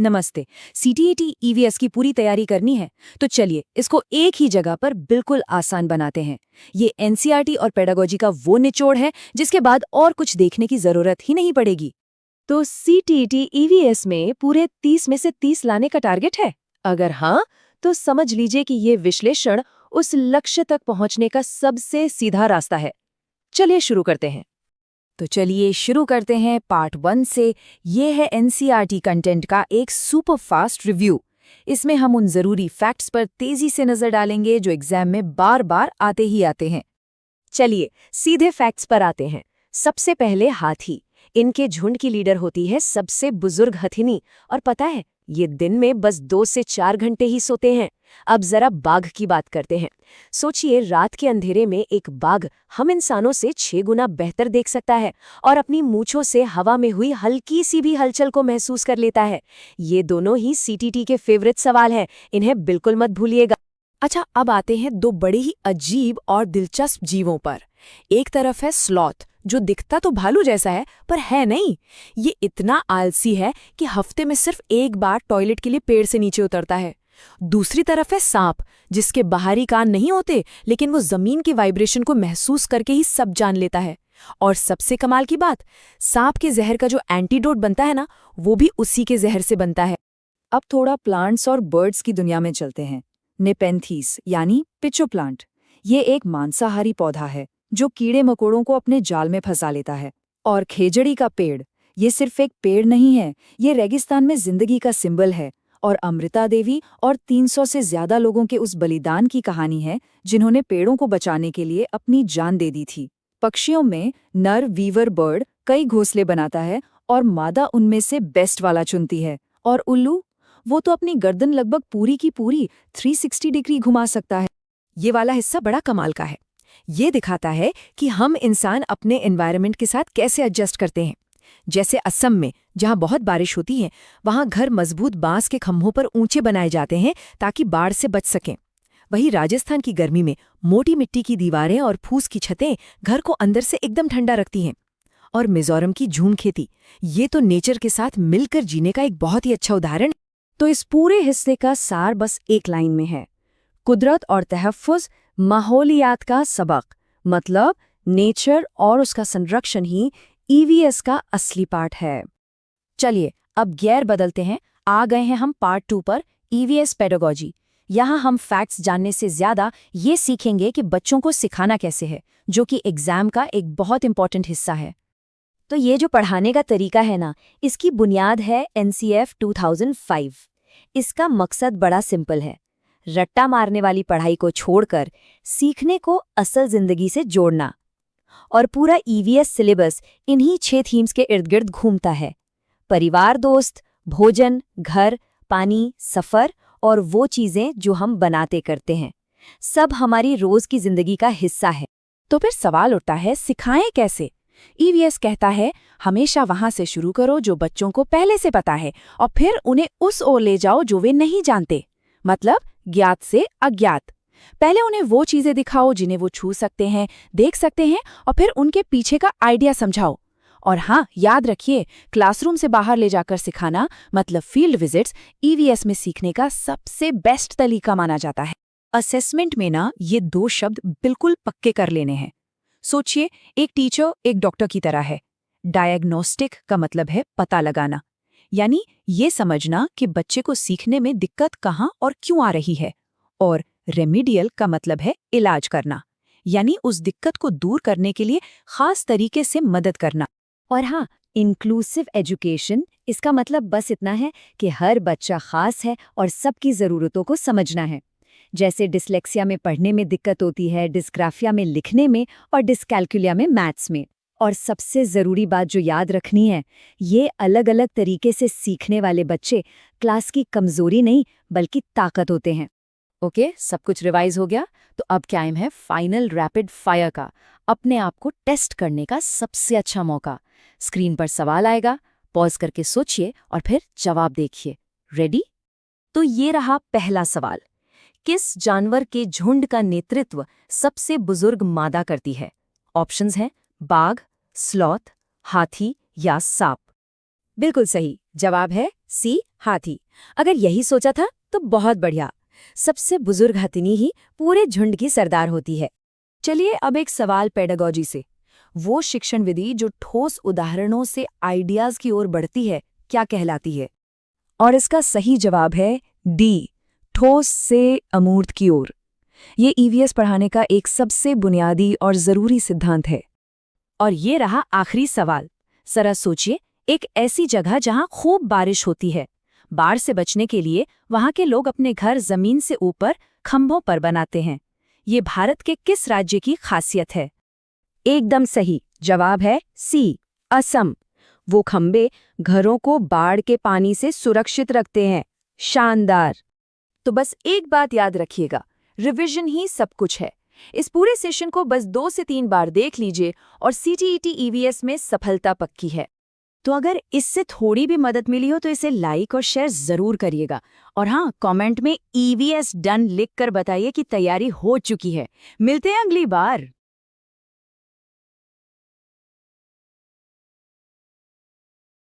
नमस्ते। CTET EVS की पूरी तैयारी करनी है तो चलिए इसको एक ही जगह पर बिल्कुल आसान बनाते हैं। ये एनसीईआरटी और पेडागोजी का वो निचोड़ है जिसके बाद और कुछ देखने की जरूरत ही नहीं पड़ेगी। तो सीटीईटी ईवीएस में पूरे 30 में से 30 लाने का टारगेट है? अगर हाँ, तो समझ लीजिए कि ये विश्लेषण उस लक्ष्य तक पहुंचने का सबसे सीधा रास्ता है। चलिए शुरू करते हैं। तो चलिए शुरू करते हैं पार्ट 1 से। ये है एनसीईआरटी कंटेंट का एक सुपर फास्ट रिव्यू। इसमें हम उन जरूरी फैक्ट्स पर तेजी से नजर डालेंगे जो एग्जाम में बार बार आते ही आते हैं। चलिए सीधे फैक्ट्स पर आते हैं। सबसे पहले हाथी। इनके झुंड की लीडर होती है सबसे बुजुर्ग हथिनी, और पता है ये दिन में बस 2 से 4 घंटे ही सोते हैं। अब जरा बाघ की बात करते हैं। सोचिए, रात के अंधेरे में एक बाघ हम इंसानों से 6 गुना बेहतर देख सकता है और अपनी मूंछों से हवा में हुई हल्की सी भी हलचल को महसूस कर लेता है। ये दोनों ही सीटीटी के फेवरेट सवाल हैं, इन्हें बिल्कुल मत भूलिएगा। अच्छा, अब आते हैं दो बड़े ही अजीब और दिलचस्प जीवों पर। एक तरफ है स्लॉथ, जो दिखता तो भालू जैसा है पर है नहीं। ये इतना आलसी है कि हफ्ते में सिर्फ एक बार टॉयलेट के लिए पेड़ से नीचे उतरता है। दूसरी तरफ है सांप, जिसके बाहरी कान नहीं होते लेकिन वो जमीन की वाइब्रेशन को महसूस करके ही सब जान लेता है। और सबसे कमाल की बात, सांप के जहर का जो एंटीडोट बनता है ना, वो भी उसी के जहर से बनता है। अब थोड़ा प्लांट्स और बर्ड्स की दुनिया में चलते हैं। नेपेंथीस यानी पिचो प्लांट, ये एक मांसाहारी पौधा है जो कीड़े मकोड़ों को अपने जाल में फंसा लेता है। और खेजड़ी का पेड़, ये सिर्फ एक पेड़ नहीं है, ये रेगिस्तान में जिंदगी का सिंबल है। और अमृता देवी और 300 से ज्यादा लोगों के उस बलिदान की कहानी है जिन्होंने पेड़ों को बचाने के लिए अपनी जान दे दी थी। पक्षियों में नर वीवर बर्ड कई घोंसले बनाता है और मादा उनमें से बेस्ट वाला चुनती है। और उल्लू, वो तो अपनी गर्दन लगभग पूरी की पूरी 360 डिग्री घुमा सकता है। ये वाला हिस्सा बड़ा कमाल का है। ये दिखाता है कि हम इंसान अपने एनवायरनमेंट के साथ कैसे एडजस्ट करते हैं। जैसे असम में जहाँ बहुत बारिश होती है, वहाँ घर मजबूत बांस के खंभों पर ऊंचे बनाए जाते हैं ताकि बाढ़ से बच सकें। वहीं राजस्थान की गर्मी में मोटी मिट्टी की दीवारें और फूस की छतें घर को अंदर से एकदम ठंडा रखती हैं। और मिजोरम की झूम खेती, ये तो नेचर के साथ मिलकर जीने का एक बहुत ही अच्छा उदाहरण। तो इस पूरे हिस्से का सार बस एक लाइन में है: कुदरत और तहफ़्फ़ुज़, माहौलियात का सबक। मतलब नेचर और उसका संरक्षण ही ईवीएस का असली पार्ट है। चलिए अब गियर बदलते हैं। आ गए हैं हम पार्ट 2 पर, ईवीएस पेडागोजी। यहाँ हम फैक्ट्स जानने से ज्यादा ये सीखेंगे कि बच्चों को सिखाना कैसे है, जो कि एग्जाम का एक बहुत इंपॉर्टेंट हिस्सा है। तो ये जो पढ़ाने का तरीका है ना, इसकी बुनियाद है एनसीएफ 2005। इसका मकसद बड़ा सिंपल है: रट्टा मारने वाली पढ़ाई को छोड़कर सीखने को असल जिंदगी से जोड़ना। और पूरा ईवीएस सिलेबस इन्हीं 6 थीम्स के इर्द गिर्द घूमता है: परिवार, दोस्त, भोजन, घर, पानी, सफर और वो चीजें जो हम बनाते करते हैं। सब हमारी रोज की जिंदगी का हिस्सा है। तो फिर सवाल उठता है, सिखाएं कैसे? ईवीएस कहता है हमेशा वहां से शुरू करो जो बच्चों को पहले से पता है, और फिर उन्हें उस ओर ले जाओ जो वे नहीं जानते। मतलब ज्ञात से अज्ञात। पहले उन्हें वो चीजें दिखाओ जिन्हें वो छू सकते हैं, देख सकते हैं, और फिर उनके पीछे का आइडिया समझाओ। और हाँ, याद रखिए, क्लासरूम से बाहर ले जाकर सिखाना मतलब फील्ड विजिट्स ईवीएस में सीखने का सबसे बेस्ट तरीका माना जाता है। असेसमेंट में ना ये 2 शब्द बिल्कुल पक्के कर लेने हैं। सोचिए, एक टीचर एक डॉक्टर की तरह है। डायग्नोस्टिक का मतलब है पता लगाना, यानी ये समझना कि बच्चे को सीखने में दिक्कत कहाँ और क्यों आ रही है। और रेमिडियल का मतलब है इलाज करना, यानी उस दिक्कत को दूर करने के लिए खास तरीके से मदद करना। और हाँ, इंक्लूसिव एजुकेशन, इसका मतलब बस इतना है कि हर बच्चा खास है और सबकी ज़रूरतों को समझना है। जैसे डिसलेक्सिया में पढ़ने में दिक्कत होती है, डिस्ग्राफिया में लिखने में, और डिस्कैल्कुलिया में मैथ्स में। और सबसे ज़रूरी बात जो याद रखनी है, ये अलग अलग तरीके से सीखने वाले बच्चे क्लास की कमज़ोरी नहीं बल्कि ताकत होते हैं। ओके, सब कुछ रिवाइज हो गया। तो अब टाइम है फाइनल रैपिड फायर का, अपने आप को टेस्ट करने का सबसे अच्छा मौका। स्क्रीन पर सवाल आएगा, पॉज करके सोचिए और फिर जवाब देखिए। रेडी? तो ये रहा पहला सवाल: किस जानवर के झुंड का नेतृत्व सबसे बुजुर्ग मादा करती है? ऑप्शंस हैं बाघ, स्लॉथ, हाथी या सांप। बिल्कुल सही जवाब है सी, हाथी। अगर यही सोचा था तो बहुत बढ़िया। सबसे बुजुर्ग हथिनी ही पूरे झुंड की सरदार होती है। चलिए अब एक सवाल पेडागोजी से। वो शिक्षण विधि जो ठोस उदाहरणों से आइडियाज की ओर बढ़ती है, क्या कहलाती है? और इसका सही जवाब है डी, ठोस से अमूर्त की ओर। ये ईवीएस पढ़ाने का एक सबसे बुनियादी और जरूरी सिद्धांत है। और ये रहा आखिरी सवाल। जरा सोचिए, एक ऐसी जगह जहां खूब बारिश होती है। बाढ़ से बचने के लिए वहां के लोग अपने घर जमीन से ऊपर खंभों पर बनाते हैं। ये भारत के किस राज्य की खासियत है? एकदम सही जवाब है सी, असम। वो खंबे घरों को बाढ़ के पानी से सुरक्षित रखते हैं। शानदार। तो बस एक बात याद रखिएगा, रिवीजन ही सब कुछ है। इस पूरे सेशन को बस 2 से 3 बार देख लीजिए और सीटीईटी ईवीएस में सफलता पक्की है। तो अगर इससे थोड़ी भी मदद मिली हो तो इसे लाइक और शेयर जरूर करिएगा। और हाँ, कमेंट में ईवीएस डन लिखकर बताइए कि तैयारी हो चुकी है। मिलते हैं अगली बार।